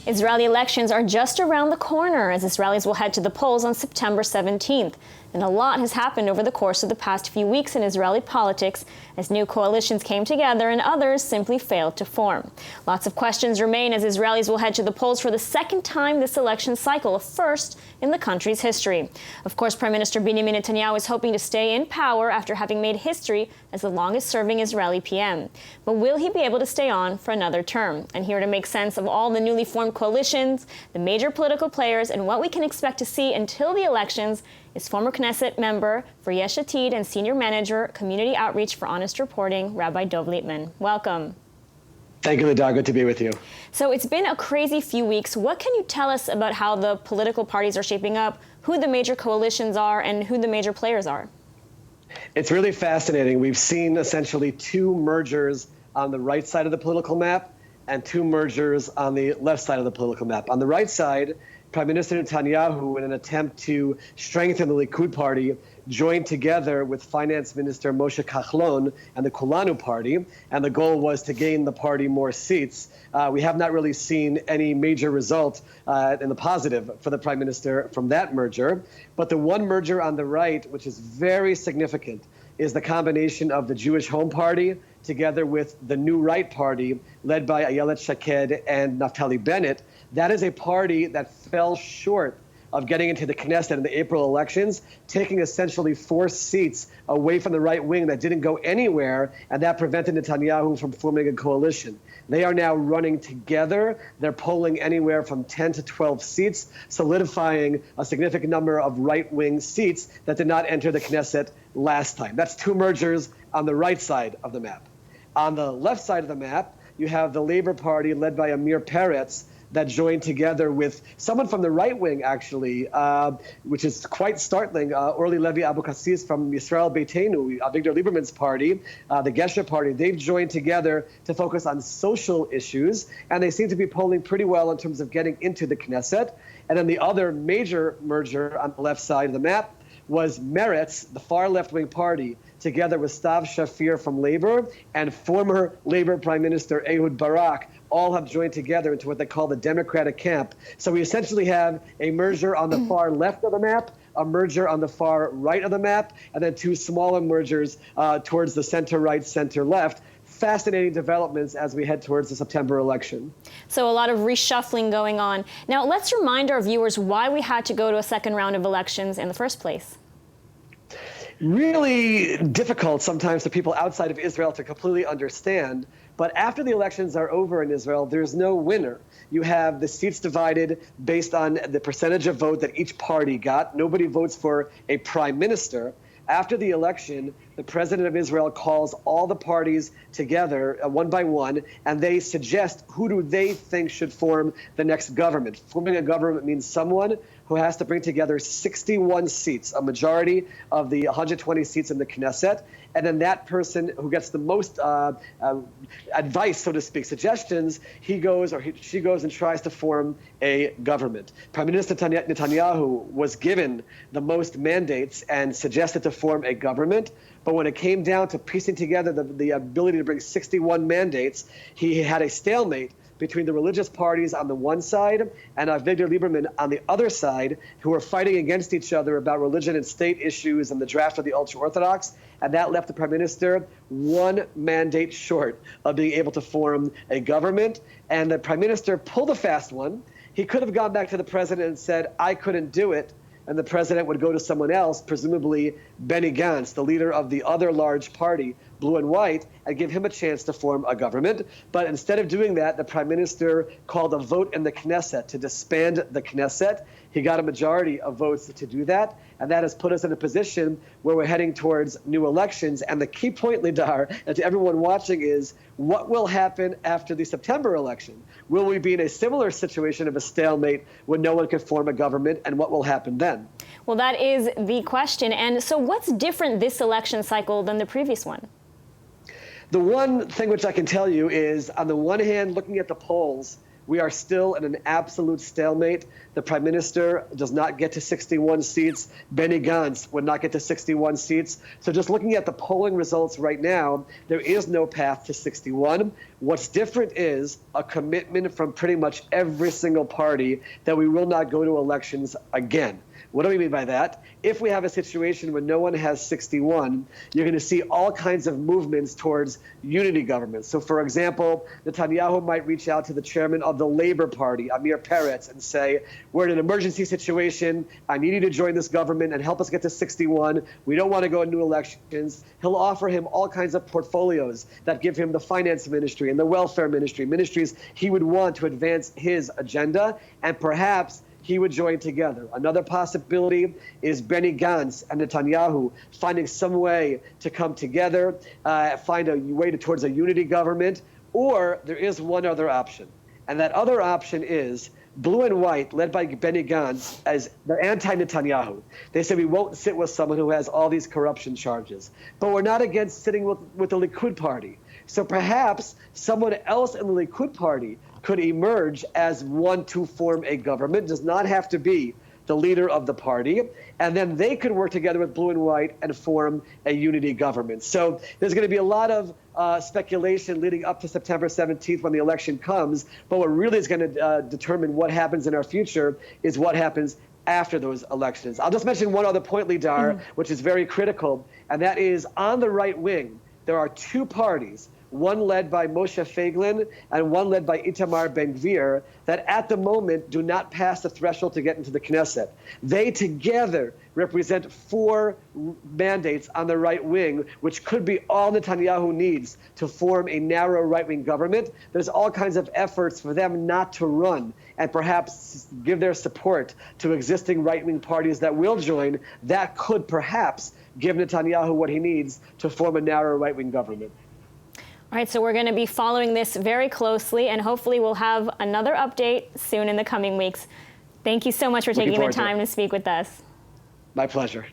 Israeli elections are just around the corner as Israelis will head to the polls on September 17th. And a lot has happened over the course of the past few weeks in Israeli politics as new coalitions came together and others simply failed to form. Lots of questions remain as Israelis will head to the polls for the second time this election cycle, a first in the country's history. Of course, Prime Minister Benjamin Netanyahu is hoping to stay in power after having made history as the longest-serving Israeli PM. But will he be able to stay on for another term? And here to make sense of all the newly formed coalitions, the major political players, and what we can expect to see until the elections is former Knesset member for Yesh Atid and Senior Manager, Community Outreach for Honest Reporting, Rabbi Lipman. Welcome. Thank you, Lidar. Good to be with you. So it's been a crazy few weeks. What can you tell us about how the political parties are shaping up, who the major coalitions are, and who the major players are? It's really fascinating. We've seen essentially two mergers on the right side of the political map and two mergers on the left side of the political map. On the right side, Prime Minister Netanyahu, in an attempt to strengthen the Likud party, joined together with Finance Minister Moshe Kahlon and the Kulanu party, and the goal was to gain the party more seats. We have not really seen any major result in the positive for the Prime Minister from that merger. But the one merger on the right, which is very significant, is the combination of the Jewish Home Party together with the New Right Party, led by Ayelet Shaked and Naftali Bennett. That is a party that fell short of getting into the Knesset in the April elections, taking essentially 4 seats away from the right wing that didn't go anywhere, and that prevented Netanyahu from forming a coalition. They are now running together. They're polling anywhere from 10 to 12 seats, solidifying a significant number of right-wing seats that did not enter the Knesset last time. That's two mergers on the right side of the map. On the left side of the map, you have the Labor Party led by Amir Peretz, that joined together with someone from the right wing, actually, which is quite startling. Orly Levy Abukassis from Yisrael Beitenu, Avigdor Lieberman's party, the Gesher party. They've joined together to focus on social issues, and they seem to be polling pretty well in terms of getting into the Knesset. And then the other major merger on the left side of the map was Meretz, the far left-wing party, together with Stav Shafir from Labor and former Labor Prime Minister Ehud Barak, all have joined together into what they call the Democratic camp. So we essentially have a merger on the far left of the map, a merger on the far right of the map, and then two smaller mergers towards the center-right, center-left. Fascinating developments as we head towards the September election. So a lot of reshuffling going on. Now, let's remind our viewers why we had to go to a second round of elections in the first place. Really difficult sometimes for people outside of Israel to completely understand. But after the elections are over in Israel, there's no winner. You have the seats divided based on the percentage of vote that each party got. Nobody votes for a prime minister. After the election, the president of Israel calls all the parties together one by one, and they suggest who do they think should form the next government. Forming a government means someone who has to bring together 61 seats, a majority of the 120 seats in the Knesset, and then that person who gets the most advice, so to speak, suggestions, he goes or she goes and tries to form a government. Prime Minister Netanyahu was given the most mandates and suggested to form a government. But when it came down to piecing together the ability to bring 61 mandates, he had a stalemate between the religious parties on the one side and Avigdor Lieberman on the other side, who were fighting against each other about religion and state issues and the draft of the ultra-Orthodox. And that left the prime minister one mandate short of being able to form a government. And the prime minister pulled a fast one. He could have gone back to the president and said, I couldn't do it. And the president would go to someone else, presumably Benny Gantz, the leader of the other large party, Blue and White, and give him a chance to form a government. But instead of doing that, the prime minister called a vote in the Knesset to disband the Knesset. He got a majority of votes to do that, and that has put us in a position where we're heading towards new elections. And the key point, Lidar, and to everyone watching is, what will happen after the September election? Will we be in a similar situation of a stalemate when no one can form a government, and what will happen then? Well, that is the question. And so what's different this election cycle than the previous one? The one thing which I can tell you is, on the one hand, looking at the polls, we are still in an absolute stalemate. The prime minister does not get to 61 seats. Benny Gantz would not get to 61 seats. So just looking at the polling results right now, there is no path to 61. What's different is a commitment from pretty much every single party that we will not go to elections again. What do we mean by that? If we have a situation where no one has 61, you're going to see all kinds of movements towards unity government. So, for example, Netanyahu might reach out to the chairman of the Labor Party, Amir Peretz, and say, we're in an emergency situation. I need you to join this government and help us get to 61. We don't want to go into new elections. He'll offer him all kinds of portfolios that give him the finance ministry and the welfare ministry, ministries he would want to advance his agenda, and perhaps he would join together. Another possibility is Benny Gantz and Netanyahu finding some way to come together, find a way towards a unity government, or there is one other option. And that other option is Blue and White, led by Benny Gantz, as the anti-Netanyahu. They say we won't sit with someone who has all these corruption charges. But we're not against sitting with the Likud party. So perhaps someone else in the Likud party could emerge as one to form a government. Does not have to be the leader of the party. And then they could work together with Blue and White and form a unity government. So there's going to be a lot of speculation leading up to September 17th when the election comes. But what really is going to determine what happens in our future is what happens after those elections. I'll just mention one other point, Lidar, which is very critical, and that is on the right wing, there are two parties, one led by Moshe Feiglin and one led by Itamar Ben-Gvir, that at the moment do not pass the threshold to get into the Knesset. They together represent 4 mandates on the right wing, which could be all Netanyahu needs to form a narrow right-wing government. There's all kinds of efforts for them not to run and perhaps give their support to existing right-wing parties that will join. That could perhaps give Netanyahu what he needs to form a narrow right-wing government. All right, so we're going to be following this very closely, and hopefully we'll have another update soon in the coming weeks. Thank you so much for taking the time to speak with us. My pleasure.